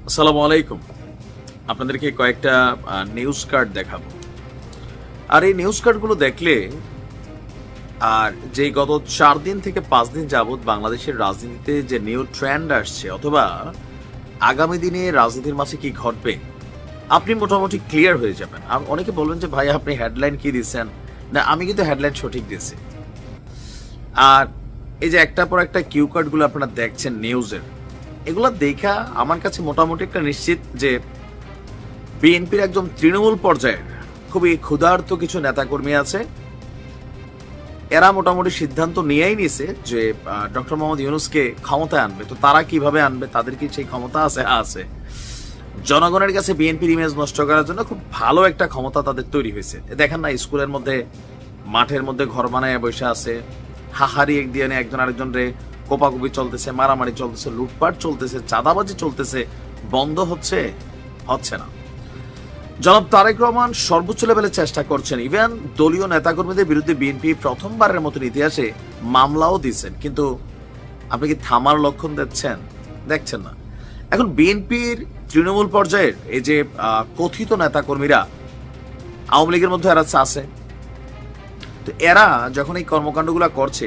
আসসালামু আলাইকুম। আপনাদেরকে কয়েকটা নিউজ কার্ড দেখাবো। আর এই নিউজ কার্ডগুলো দেখলে আর যে গত ৪ দিন থেকে ৫ দিন যাবৎ বাংলাদেশের রাজনীতিতে যে নিউ ট্রেন্ড আসছে অথবা আগামী দিনে রাজনীতির মাঝে কি ঘটবে আপনি মোটামুটি ক্লিয়ার হয়ে যাবেন। অনেকে বলবেন যে ভাই আপনি হেডলাইন কি দিচ্ছেন? না, আমি কিন্তু হেডলাইন সঠিক দিয়েছি। আর এই যে একটার পর একটা কিউ কার্ডগুলো আপনারা দেখছেন নিউজের, এগুলো দেখা আমার কাছে মোটামুটি একটা নিশ্চিত যে বিএনপির একদম তৃণমূল পর্যায়ের খুবই ক্ষুধার্ত কিছু নেতাকর্মী আছে। এরা মোটামুটি সিদ্ধান্ত নিয়েই নিছে যে ডক্টর মোহাম্মদ ইউনূসকে ক্ষমতায় আনবে। তো তারা কিভাবে আনবে, তাদের কি সেই ক্ষমতা আছে? আছে। জনগণের কাছে বিএনপির ইমেজ নষ্ট করার জন্য খুব ভালো একটা ক্ষমতা তাদের তৈরি হয়েছে। দেখেন না, স্কুলের মধ্যে মাঠের মধ্যে ঘর বানায় বসে আছে, হাহারি এক দিয়ে একজন আরেকজনরে কোপাকুপি চলতেছে, মারামারি চলতেছে, লুটপাট চলতেছে, চাঁদাবাজি চলতেছে। বন্ধ হচ্ছে? হচ্ছে না। জনাব তারেক রহমান সর্বোচ্চ লেভেলে চেষ্টা করছেন। ইভেন দলীয় নেতাকর্মীদের বিরুদ্ধে বিএনপি প্রথমবারের মতন ইতিহাসে মামলাও দিচ্ছেন, কিন্তু আপনি কি থামার লক্ষণ দেখছেন না। এখন বিএনপির তৃণমূল পর্যায়ের এই যে কথিত নেতাকর্মীরা আওয়ামী লীগের মধ্যে এরা আছে, তো এরা যখন এই কর্মকাণ্ডগুলো করছে